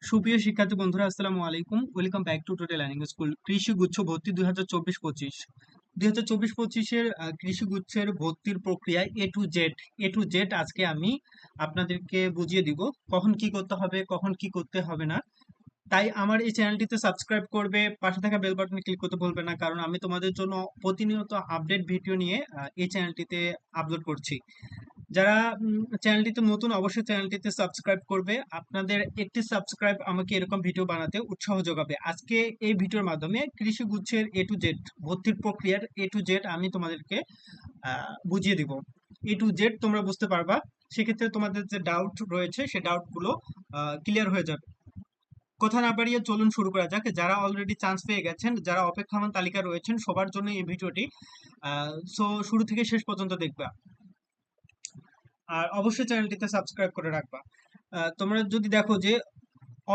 সুপ্রিয় শিক্ষার্থী বন্ধুরা, আসসালামু আলাইকুম। Welcome back to total learning school. কৃষি গুচ্ছ ভর্তি 2024-25 কৃষি গুচ্ছের ভর্তির প্রক্রিয়া এ টু জেড আজকে আমি আপনাদেরকে বুঝিয়ে দিব কখন কি করতে হবে, কখন কি করতে হবে না। তাই আমার এই চ্যানেলটিতে সাবস্ক্রাইব করবে, পাশে থাকা বেল বাটনে ক্লিক করতে ভুলবে না, কারণ আমি তোমাদের জন্য প্রতিনিয়ত আপডেট ভিডিও নিয়ে এই চ্যানেলটিতে আপলোড করছি। যারা চ্যানেলটিতে নতুন, অবশ্যই চ্যানেলটিতে সাবস্ক্রাইব করবে। আপনাদের একটি সাবস্ক্রাইব আমাকে এরকম ভিডিও বানাতে উৎসাহ যোগাবে। আজকে এই ভিডিওর মাধ্যমে কৃষি গুচ্ছের A to Z ভর্তির প্রক্রিয়ার A to Z আমি তোমাদেরকে বুঝিয়ে দিব। A to Z তোমরা বুঝতে পারবা, সেক্ষেত্রে তোমাদের যে ডাউট রয়েছে সে ডাউটগুলো ক্লিয়ার হয়ে যাবে। কথা না বাড়িয়ে চলুন শুরু করা যাক। যারা অলরেডি চান্স পেয়ে গেছেন, যারা অপেক্ষমান তালিকা রয়েছেন, সবার জন্য এই ভিডিওটি। সো শুরু থেকে শেষ পর্যন্ত দেখবা, আর অবশ্যই চ্যানেলটিতে সাবস্ক্রাইব করে রাখবা। তোমরা যদি দেখো যে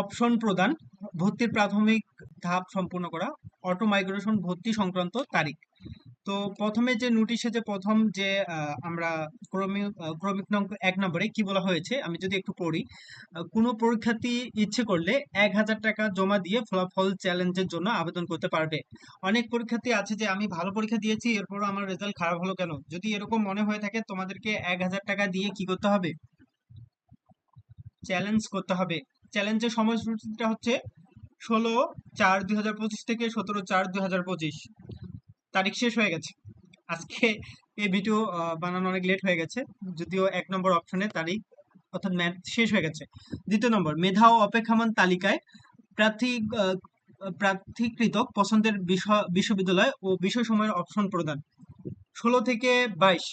অপশন প্রদান, ভর্তির প্রাথমিক ধাপ সম্পূর্ণ করা, অটো মাইগ্রেশন ভর্তি সংক্রান্ত তারিখ। তো প্রথমে যে নোটিশে যে প্রথম যে আমরা ক্রমিক নং 1 নম্বরে কি বলা হয়েছে আমি যদি একটু পড়ি। কোনো পরীক্ষার্থী ইচ্ছে করলে 1,000 টাকা জমা দিয়ে ফলাফল চ্যালেঞ্জের জন্য আবেদন করতে পারবে। অনেক পরীক্ষার্থী আছে যে আমি ভালো পরীক্ষা দিয়েছি, এরপরও আমার রেজাল্ট খারাপ হলো কেন? যদি এরকম মনে হয়ে থাকে, তোমাদেরকে 1,000 টাকা দিয়ে কি করতে হবে? চ্যালেঞ্জ করতে হবে। চ্যালেঞ্জের সময়সূচিটা হচ্ছে 16/4/2025 থেকে 17/4/2025। তারিখ শেষ হয়ে গেছে। আজকে এই ভিডিও বানানো অনেক লেট হয়ে গেছে, যদিও 1 নম্বর অপশনে তারিখ অর্থাৎ ম্যাথ শেষ হয়ে গেছে। দ্বিতীয় নম্বর, মেধা ও অপেক্ষমান তালিকায় প্রার্থী প্রার্থীকৃত পছন্দের বিষয় বিশ্ববিদ্যালয় ও বিষয় সময়ের অপশন প্রদান। 16 থেকে 22,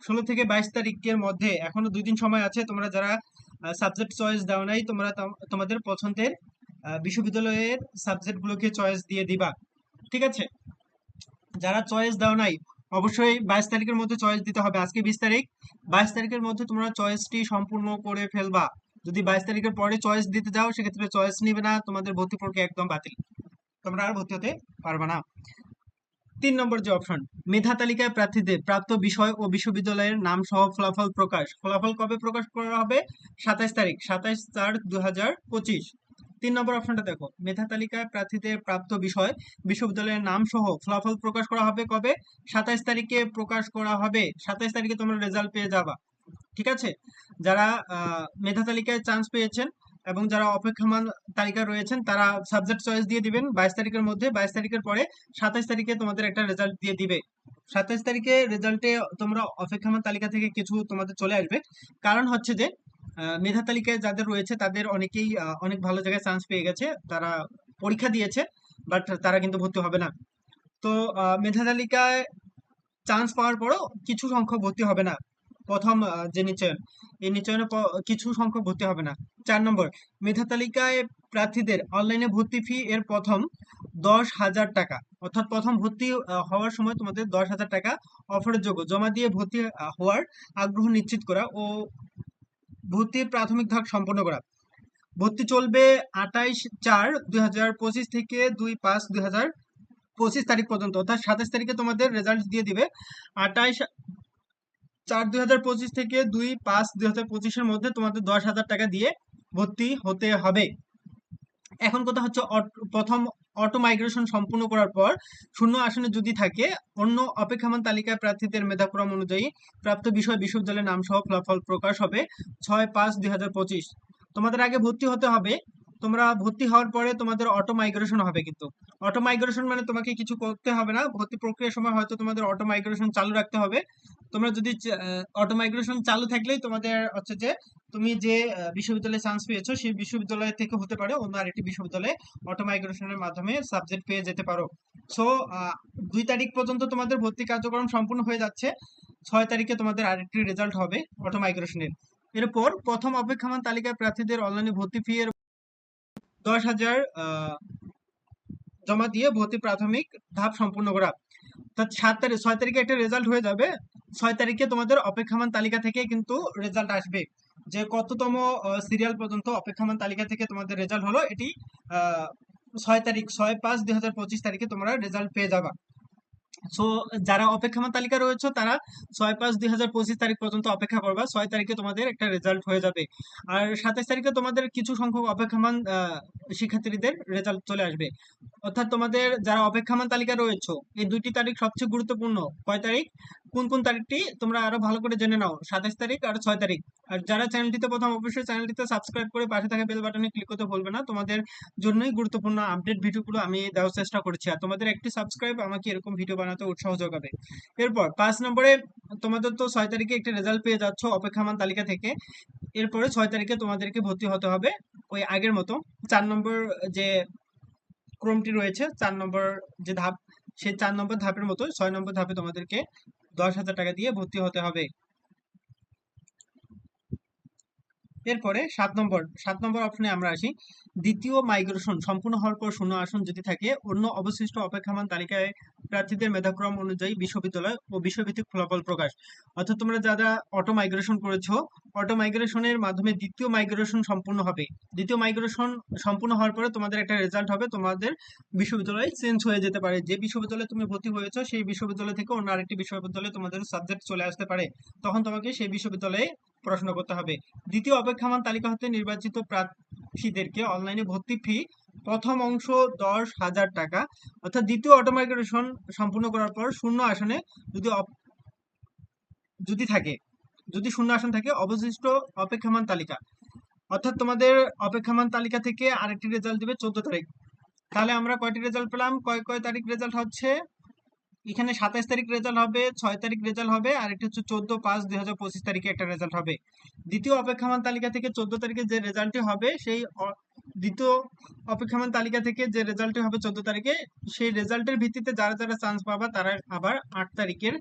16 থেকে 22 তারিখের মধ্যে এখনো 2 দিন সময় আছে। তোমরা যারা সাবজেক্ট চয়েস দাও নাই, তোমরা তোমাদের পছন্দের বিশ্ববিদ্যালয়ের সাবজেক্টগুলোকে চয়েস দিয়ে দিবা। ঠিক আছে? যারা চয়েস দাও নাই, অবশ্যই 22 তারিখের মধ্যে চয়েস দিতে হবে। আজকে 20 তারিখ, 22 তারিখের মধ্যে তোমরা চয়েসটি সম্পূর্ণ করে ফেলবা। যদি 22 তারিখের পরে চয়েস দিতে যাও, সেক্ষেত্রে চয়েস নিবে না, তোমাদের ভর্তি প্রক্রিয়া একদম বাতিল, তোমরা আর ভর্তি হতে পারবে না। 3 নম্বর যে অপশন, মেধা তালিকায় প্রার্থীদের প্রাপ্ত বিষয় ও বিশ্ববিদ্যালয়ের নাম সহ ফলাফল প্রকাশ। ফলাফল কবে প্রকাশ করা হবে? 27 তারিখ, 27/4/2025। 3 নম্বর অপশনটা দেখো, মেধা তালিকায় প্রার্থীদের প্রাপ্ত বিষয় বিশ্ববিদ্যালয়ের নাম সহ ফলাফল প্রকাশ করা হবে কবে? 27 তারিখে প্রকাশ করা হবে। 27 তারিখে তোমরা রেজাল্ট পেয়ে যাবা। ঠিক আছে? যারা মেধা তালিকায় চান্স পেয়েছেন এবং যারা অপেক্ষমান তালিকায় রয়েছেন, তারা সাবজেক্ট চয়েস দিয়ে দিবেন 22 তারিখের মধ্যে। 22 তারিখের পরে 27 তারিখে তোমাদের একটা রেজাল্ট দিয়ে দিবে। 27 তারিখে রেজাল্টে তোমরা অপেক্ষমান তালিকা থেকে কিছু তোমাদের চলে আসবে। কারণ হচ্ছে যে মেধা তালিকায় যাদের রয়েছে তাদের অনেকেই অনেক ভালো জায়গায় চান্স পেয়ে গেছে, তারা পরীক্ষা দিয়েছে, বাট তারা কিন্তু ভর্তি হবে না। তো মেধা তালিকায় চান্স পাওয়ার পরও কিছু সংখ্যক ভর্তি হবে না। প্রথম যে নিচয়ন, এই নিচয়নে কিছু সংখ্যক ভর্তি হবে না। 4 নম্বর, মেধা তালিকায় প্রার্থীদের অনলাইনে ভর্তি ফি এর প্রথম 10,000 টাকা, অর্থাৎ প্রথম ভর্তি হওয়ার সময় তোমাদের 10,000 টাকা অফারের যোগ্য জমা দিয়ে ভর্তি হওয়ার আগ্রহ নিশ্চিত করা ও ভর্তির প্রাথমিক ধাপ সম্পন্ন করা। ভর্তি চলবে 28/4/2025 থেকে 2/5/2025 পর্যন্ত, অর্থাৎ 27 তারিখে তোমাদের রেজাল্ট দিয়ে দিবে। 28/4/2025 থেকে 2/5/2025-এর মধ্যে তোমাদের 10,000 টাকা দিয়ে ভর্তি হতে হবে। এখন কথা হচ্ছে, প্রথম অটো মাইগ্রেশন সম্পূর্ণ করার পর শূন্য আসনে যদি থাকে, অন্য অপেক্ষমান তালিকায় প্রার্থীদের মেধাক্রম অনুযায়ী প্রাপ্ত বিষয় বিশ্ববিদ্যালয়ের নাম সহ ফলাফল প্রকাশ হবে 6/5/2025। তোমাদের আগে ভর্তি হতে হবে। তোমরা ভর্তি হওয়ার পরে তোমাদের অটো মাইগ্রেশন হবে। কিন্তু অটো মাইগ্রেশন মানে তোমাকে কিছু করতে হবে না, ভর্তি প্রক্রিয়ার সময় হয়তো তোমাদের অটো মাইগ্রেশন চালু রাখতে হবে। তোমরা যদি অটো মাইগ্রেশন চালু থাকলেই তোমাদের হচ্ছে যে তুমি যে বিশ্ববিদ্যালয়ে চান্স পেয়েছো সেই বিশ্ববিদ্যালয় থেকে হতে পারে অন্য আরেকটি বিশ্ববিদ্যালয়ে অটো মাইগ্রেশনের মাধ্যমে সাবজেক্ট পেয়ে যেতে পারো। সো 2 তারিখ পর্যন্ত তোমাদের ভর্তি কার্যক্রম সম্পূর্ণ হয়ে যাচ্ছে। 6 তারিখে তোমাদের আরেকটি রেজাল্ট হবে অটো মাইগ্রেশনের। এরপর প্রথম অপেক্ষমান তালিকায় প্রার্থীদের অনলাইনে ভর্তি ফি এর 10,000 জমা দিয়ে ভর্তি প্রাথমিক ধাপ সম্পূর্ণ করা। অর্থাৎ 7 তারিখ, 6 তারিখে একটা রেজাল্ট হয়ে যাবে। 6 তারিখে তোমাদের অপেক্ষমান তালিকা থেকে কিন্তু রেজাল্ট আসবে যে কততম সিরিয়াল পর্যন্ত অপেক্ষমান তালিকা থেকে তোমাদের রেজাল্ট হলো। এটি 6 তারিখ, 6/5/2025 তারিখে তোমরা রেজাল্ট পেয়ে যাবা। সো যারা অপেক্ষমান তালিকা রয়েছে তারা 6/5/2025 তারিখ পর্যন্ত অপেক্ষা করবা। 6 তারিখে তোমাদের একটা রেজাল্ট হয়ে যাবে। আর 27 তারিখে তোমাদের কিছু সংখ্যক অপেক্ষমান শিক্ষার্থীদের রেজাল্ট চলে আসবে। অর্থাৎ তোমাদের যারা অপেক্ষমান তালিকা রয়েছে এই 2টি তারিখ সবচেয়ে গুরুত্বপূর্ণ। কয় তারিখ, কোন কোন তারিখটি তোমরা আরো ভালো করে জেনে নাও, 27 তারিখ আর 6 তারিখ। আর যারা চ্যানেলটিতে প্রথম, অবশ্যই চ্যানেলটিতে সাবস্ক্রাইব করে পাশে থাকা বেল বাটনে ক্লিক করতে ভুলবে না। তোমাদের জন্যই গুরুত্বপূর্ণ আপডেট ভিডিওগুলো আমি দেওয়ার চেষ্টা করছি, আর তোমাদের একটি সাবস্ক্রাইব আমাকে এরকম ভিডিও বানাতে উৎসাহ যোগাবে। এরপর 5 নম্বরে তোমাদের তো 6 তারিখে একটা রেজাল্ট পেয়ে যাচ্ছ অপেক্ষমান তালিকা থেকে। এরপরে 6 তারিখে তোমাদেরকে ভর্তি হতে হবে ওই আগের মতো। 4 নম্বর যে ক্রমটি রয়েছে, 4 নম্বর যে ধাপ, সেই 4 নম্বর ধাপের মতো 6 নম্বর ধাপে তোমাদেরকে 10,000 টাকা দিয়ে ভর্তি হতে হবে। এরপরে 7 নম্বর অপশনে আমরা আসি। দ্বিতীয় মাইগ্রেশন সম্পূর্ণ হওয়ার পর শূন্য আসন যদি থাকে, অন্য অবশিষ্ট অপেক্ষমান তালিকায় প্রার্থীদের মেধাক্রম অনুযায়ী বিশ্ববিদ্যালয় ও বিষয়ভিত্তিক ফলাফল প্রকাশ। অর্থাৎ তোমরা যারা অটো মাইগ্রেশন করেছো, অটো মাইগ্রেশনের মাধ্যমে দ্বিতীয় মাইগ্রেশন সম্পূর্ণ হবে। দ্বিতীয় মাইগ্রেশন সম্পূর্ণ হওয়ার পরে তোমাদের একটা রেজাল্ট হবে, তোমাদের বিশ্ববিদ্যালয় চেঞ্জ হয়ে যেতে পারে। যে বিশ্ববিদ্যালয়ে তুমি ভর্তি হয়েছো সেই বিশ্ববিদ্যালয় থেকে অন্য আরেকটি বিশ্ববিদ্যালয়ে তোমাদের সাবজেক্ট চলে আসতে পারে, তখন তোমাকে সেই বিশ্ববিদ্যালয়ে পড়াশোনা করতে হবে। দ্বিতীয় অপেক্ষমান তালিকা হতে নির্বাচিত প্রার্থীদেরকে অনলাইনে ভর্তি ফি প্রথম অংশ 10,000 টাকা। অর্থাৎ দ্বিতীয় অটোমাইগ্রেশন সম্পূর্ণ করার পর শূন্য আসনে যদি যদি থাকে, যদি শূন্য আসন থাকে, অবশিষ্ট অপেক্ষমান তালিকা, অর্থাৎ তোমাদের অপেক্ষমান তালিকা থেকে আরেকটি রেজাল্ট দিবে 14 তারিখ। তাহলে আমরা কয়টি রেজাল্ট পেলাম, কয় কয় তারিখ রেজাল্ট হচ্ছে, এখানে 27 তারিখ রেজাল্ট হবে, 6 তারিখ রেজাল্ট হবে, আর এটা হচ্ছে 14/5/2025 তারিখে একটা রেজাল্ট হবে। দ্বিতীয় অপেক্ষমান তালিকা থেকে 14 তারিখে যে রেজাল্টটি হবে, সেই দ্বিতীয় অপেক্ষমান তালিকা থেকে যে রেজাল্টটি হবে 14 তারিখে, সেই রেজাল্টের ভিত্তিতে যারা যারা চান্স পাবা তারা আবার 8 তারিখের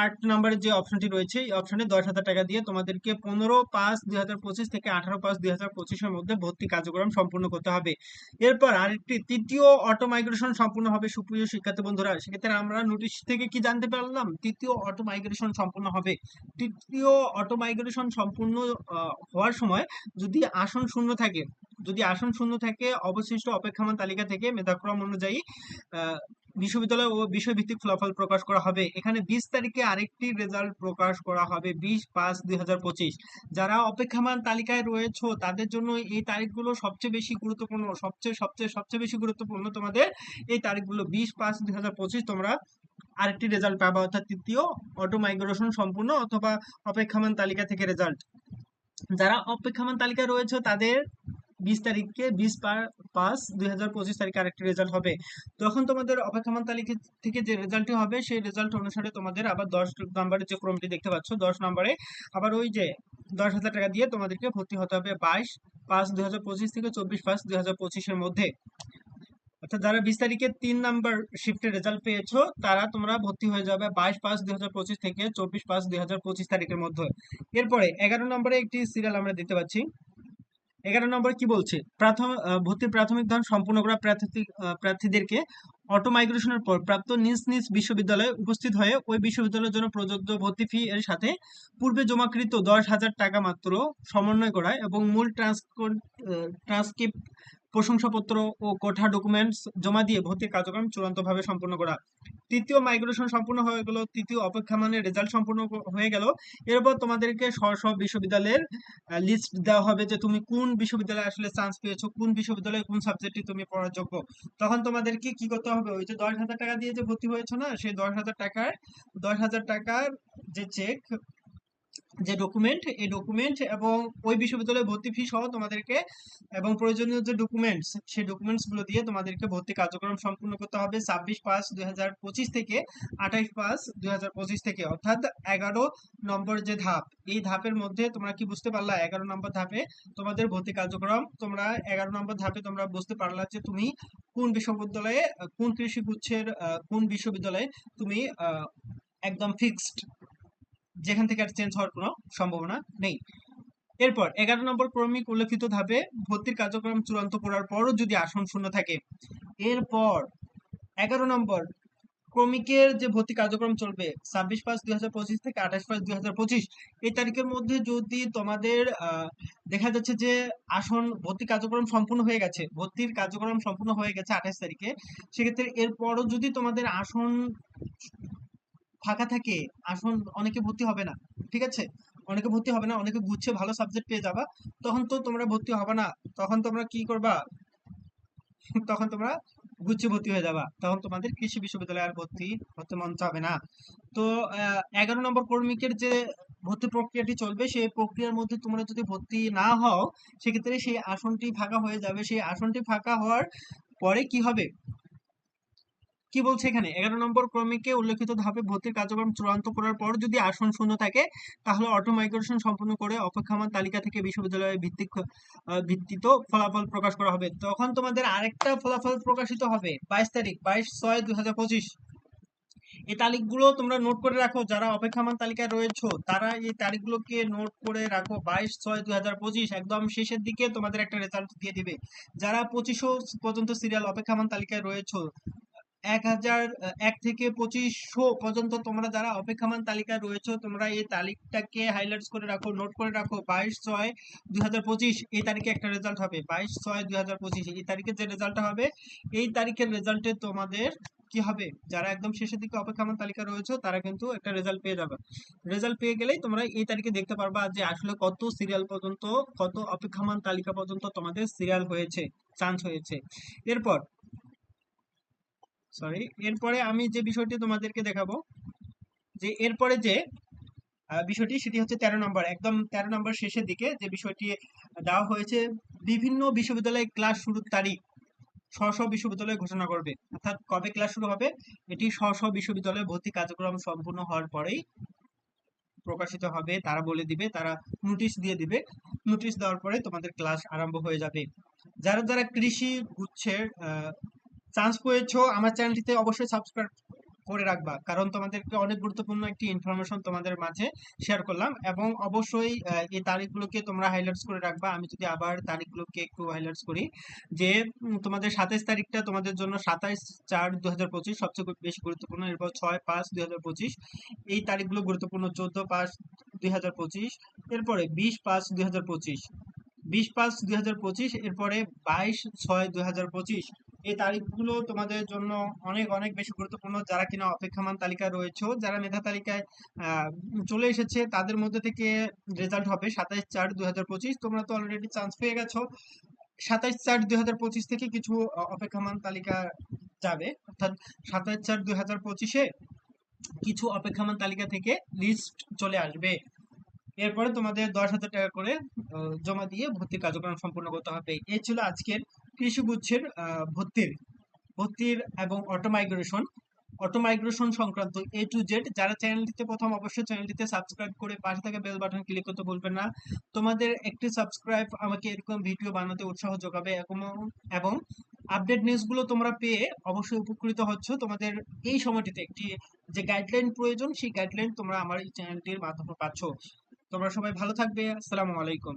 8 নম্বরের যে অপশনটি রয়েছে এই অপশনে 10,000 টাকা দিয়ে তোমাদেরকে 15/5/2025 থেকে 18/5/2025-এর মধ্যে ভর্তি কার্যক্রম সম্পূর্ণ করতে হবে। এরপর আরেকটি তৃতীয় অটো মাইগ্রেশন সম্পূর্ণ হবে। সুপ্রিয় শিক্ষার্থী বন্ধুরা, সেক্ষেত্রে আমরা নোটিশ থেকে কি জানতে পারলাম, তৃতীয় অটো মাইগ্রেশন সম্পূর্ণ হবে। তৃতীয় অটো মাইগ্রেশন সম্পূর্ণ হওয়ার সময় যদি আসন শূন্য থাকে, অবশিষ্ট অপেক্ষমান তালিকা থেকে মেধাক্রম অনুযায়ী আহ, বিশ্ববিদ্যালয় ও বিষয়ভিত্তিক ফলাফল প্রকাশ করা হবে। এখানে 20 তারিখে আরেকটি রেজাল্ট প্রকাশ করা হবে, 20/5/2025। যারা অপেক্ষমান তালিকায় রয়েছে তাদের জন্য এই তারিখগুলো সবচেয়ে বেশি গুরুত্বপূর্ণ, সবচেয়ে সবচেয়ে সবচেয়ে বেশি গুরুত্বপূর্ণ তোমাদের এই তারিখগুলো। 20/5/2025 তোমরা আরেকটি রেজাল্ট পাবা, অর্থাৎ তৃতীয় অটো মাইগ্রেশন সম্পূর্ণ অথবা অপেক্ষমান তালিকা থেকে রেজাল্ট। যারা অপেক্ষমান তালিকায় রয়েছে তাদের 20 তারিখে 20/5/2025 তারিখে আরেকটি রেজাল্ট হবে। তখন তোমাদের অপেক্ষমান তালিকা থেকে যে রেজাল্টটি হবে সেই রেজাল্ট অনুসারে তোমাদের আবার 10 নম্বরের যে ক্রমটি দেখতে পাচ্ছ, 10 নম্বরে আবার ওই যে 10,000 টাকা দিয়ে তোমাদেরকে ভর্তি হতে হবে 22/5/2025 থেকে 24/5/2025-এর মধ্যে। অর্থাৎ যারা 20 তারিখে 3 নম্বর শিফটের রেজাল্ট পেয়েছো তারা তোমরা ভর্তি হয়ে যাবে 22/5/2025 থেকে 24/5/2025 তারিখের মধ্যে। এরপরে 11 নম্বরে একটি সিরিয়াল আমরা দেখতে পাচ্ছি। 11 নম্বর কি বলছে, ভর্তির প্রাথমিক ধাপ সম্পূর্ণ করা প্রার্থীদেরকে অটো মাইগ্রেশনের পর প্রাপ্ত নিজ নিজ বিশ্ববিদ্যালয়ে উপস্থিত হয়ে ওই বিশ্ববিদ্যালয়ের জন্য প্রযোজ্য ভর্তি ফি এর সাথে পূর্বে জমাকৃত 10,000 টাকা মাত্র সমন্বয় করা এবং মূল ট্রান্সক্রিপ্ট, প্রশংসাপত্র ও কোঠা ডকুমেন্টস জমা দিয়ে ভর্তির কার্যক্রম চূড়ান্তভাবে সম্পন্ন করা। তৃতীয় মাইগ্রেশন সম্পূর্ণ হয়ে গেল, তৃতীয় অপেক্ষমানের রেজাল্ট সম্পূর্ণ হয়ে গেল। এরপর তোমাদেরকে স্ব বিশ্ববিদ্যালয়ের লিস্ট দেওয়া হবে যে তুমি কোন বিশ্ববিদ্যালয়ে আসলে চান্স পেয়েছো, কোন বিশ্ববিদ্যালয়ে কোন সাবজেক্টে তুমি পড়ার যোগ্য। তখন তোমাদেরকে কি করতে হবে, ওই যে 10,000 টাকা দিয়ে যে ভর্তি হয়েছো না, সেই 10,000 টাকার যে চেক, যে ডকুমেন্ট, এই ডকুমেন্ট এবং ওই বিশ্ববিদ্যালয়ে ভর্তি ফি সহ তোমাদেরকে এবং প্রয়োজনীয় যে ডকুমেন্টস, সেই ডকুমেন্টস গুলো দিয়ে তোমাদেরকে ভর্তি কার্যক্রম সম্পূর্ণ করতে হবে 26/5/2025 থেকে 28/5/2025 থেকে, অর্থাৎ 11 নম্বর যে ধাপ, এই ধাপের মধ্যে তোমরা কি বুঝতে পারলা, 11 নম্বর ধাপে তোমাদের ভর্তি কার্যক্রম, তোমরা 11 নম্বর ধাপে তোমরা বুঝতে পারলা যে তুমি কোন বিশ্ববিদ্যালয়ে, কোন কৃষি গুচ্ছের কোন বিশ্ববিদ্যালয়ে তুমি একদম ফিক্সড, যেখান থেকে আর চেঞ্জ হওয়ার কোনো সম্ভাবনা নেই। এরপর 11 নম্বর ক্রমিক উল্লেখিত ধাপে ভর্তির কার্যক্রম চূড়ান্ত করার পরও যদি আসন শূন্য থাকে, এরপর 11 নম্বর ক্রমিকের যে ভর্তি কার্যক্রম চলবে 26/5/2025 থেকে 28/5/2025 এই তারিখের মধ্যে যদি তোমাদের দেখা যাচ্ছে যে ভর্তি কার্যক্রম সম্পূর্ণ হয়ে গেছে, ভর্তির কার্যক্রম সম্পূর্ণ হয়ে গেছে 28 তারিখে, সেক্ষেত্রে এরপরও যদি তোমাদের আসন ফাঁকা থাকে, আসন অনেকে ভর্তি হবে না, ঠিক আছে, অনেকে ভর্তি হবে না, অনেকে গুচ্ছে ভালো সাবজেক্ট পেয়ে যাবা, তখন তো তোমরা ভর্তি হবে না, তখন তোমরা কি করবা, তখন তোমরা গুচ্ছ ভর্তি হয়ে যাবা, তখন তোমাদের কৃষি বিশ্ববিদ্যালয়ে আর ভর্তি হতে মন চাবে না। তো 11 নম্বর কর্মীকের যে ভর্তি প্রক্রিয়াটি চলবে, সেই প্রক্রিয়ার মধ্যে তোমরা যদি ভর্তি না হও, সেক্ষেত্রে সেই আসনটি ফাঁকা হয়ে যাবে। সেই আসনটি ফাঁকা হওয়ার পরে কি হবে, কি বলছে এখানে, 11 নম্বর ক্রমিকে উল্লেখিত ধাপে ভর্তির কার্যক্রম চূড়ান্ত করার পর যদি আসন শূন্য থাকে, তাহলে অটো মাইগ্রেশন সম্পূর্ণ করে অপেক্ষমান তালিকা থেকে বিশ্ববিদ্যালয়ের ভিত্তিত ফলাফল প্রকাশ করা হবে। তখন তোমাদের আরেকটা ফলাফল প্রকাশিত হবে 22 তারিখ, 22/6/2025। এই তারিখগুলো তোমরা নোট করে রাখো, যারা অপেক্ষমান তালিকায় রয়েছো তারা এই তারিখগুলোকে নোট করে রাখো। 22/6/2025 একদম শেষের দিকে তোমাদের একটা রেজাল্ট দিয়ে দিবে। যারা 2500 পর্যন্ত সিরিয়াল অপেক্ষমান তালিকায় রয়েছো, 1 থেকে 2500 পর্যন্ত তোমরা যারা অপেক্ষমান তালিকায় রয়েছো, তোমরা এই তারিখটাকে হাইলাইটস করে রাখো, নোট করে রাখো। 22/6/2025 এই তারিখে একটা রেজাল্ট হবে। 22/6/2025 এই তারিখে যে রেজাল্টটা হবে, এই তারিখের রেজাল্টে তোমাদের কি হবে, যারা একদম শেষের দিকে অপেক্ষমান তালিকা রয়েছে তারা কিন্তু একটা রেজাল্ট পেয়ে যাবে। রেজাল্ট পেয়ে গেলেই তোমরা এই তারিখে দেখতে পারবা যে আসলে কত সিরিয়াল পর্যন্ত, কত অপেক্ষমান তালিকা পর্যন্ত তোমাদের সিরিয়াল হয়েছে, চান্স হয়েছে। এরপর এরপরে আমি যে বিষয়টি তোমাদেরকে দেখাবো, যে এরপরে যে বিষয়টি সেটি হচ্ছে 13 নম্বর, একদম 13 নম্বর শেষের দিকে যে বিষয়টি দেওয়া হয়েছে, বিভিন্ন বিশ্ববিদ্যালয়ে ক্লাস শুরুর তারিখ স্ব বিশ্ববিদ্যালয় ঘোষণা করবে। অর্থাৎ কবে ক্লাস শুরু হবে, এটি স্ব বিশ্ববিদ্যালয়ে ভর্তি কার্যক্রম সম্পূর্ণ হওয়ার পরেই প্রকাশিত হবে, তারা বলে দিবে, তারা নোটিশ দিয়ে দিবে। নোটিশ দেওয়ার পরে তোমাদের ক্লাস আরম্ভ হয়ে যাবে। যারা যারা কৃষি গুচ্ছের চান্স পেয়েছো, আমার চ্যানেলটিতে অবশ্যই সাবস্ক্রাইব করে রাখবা, কারণ তোমাদেরকে অনেক গুরুত্বপূর্ণ একটি ইনফরমেশন তোমাদের মাঝে শেয়ার করলাম। এবং অবশ্যই এই তারিখগুলোকে তোমরা হাইলাইটস করে রাখবা। আমি যদি আবার তারিখগুলোকে একটু হাইলাইটস করি, যে তোমাদের 27 তারিখটা তোমাদের জন্য 27/4/2025 সবচেয়ে বেশি গুরুত্বপূর্ণ, এরপর 6/5/2025 এই তারিখগুলো গুরুত্বপূর্ণ, 14/5/2025, এরপরে 20/5/2025, 20/5/2025, এরপরে 22/6/2025। এই তারিখগুলো তোমাদের জন্য অনেক অনেক বেশি গুরুত্বপূর্ণ। যারা কিনা অপেক্ষমান তালিকায় রয়েছে, যারা মেধা তালিকায় চলে এসেছে, তাদের মধ্যে থেকে রেজাল্ট হবে 27/4/2025। তোমরা তো অলরেডি চান্স পেয়ে গেছো। 27/4/2025 থেকে কিছু অপেক্ষমান তালিকা যাবে, অর্থাৎ 27/4/2025-এ কিছু অপেক্ষমান তালিকা থেকে লিস্ট চলে আসবে। এরপরে তোমাদের 10,000 টাকা করে জমা দিয়ে ভর্তি কার্যক্রম সম্পূর্ণ করতে হবে। এই ছিল আজকের কৃষি গুচ্ছের ভর্তির এবং অটো মাইগ্রেশন সংক্রান্ত A to Z। যারা চ্যানেলটিতে প্রথম, অবশ্যই চ্যানেলটিতে সাবস্ক্রাইব করে পাশে থাকা বেল বাটন ক্লিক করতে ভুলবেন না। তোমাদের একটি সাবস্ক্রাইব আমাকে এরকম ভিডিও বানাতে উৎসাহ যোগাবে, এবং আপডেট নিউজগুলো তোমরা পেয়ে অবশ্যই উপকৃত হচ্ছ। তোমাদের এই সময়টিতে একটি যে গাইডলাইন প্রয়োজন, সেই গাইডলাইন তোমরা আমার এই চ্যানেলটির মাধ্যমে পাচ্ছ। তোমরা সবাই ভালো থাকবে। আসসালামু আলাইকুম।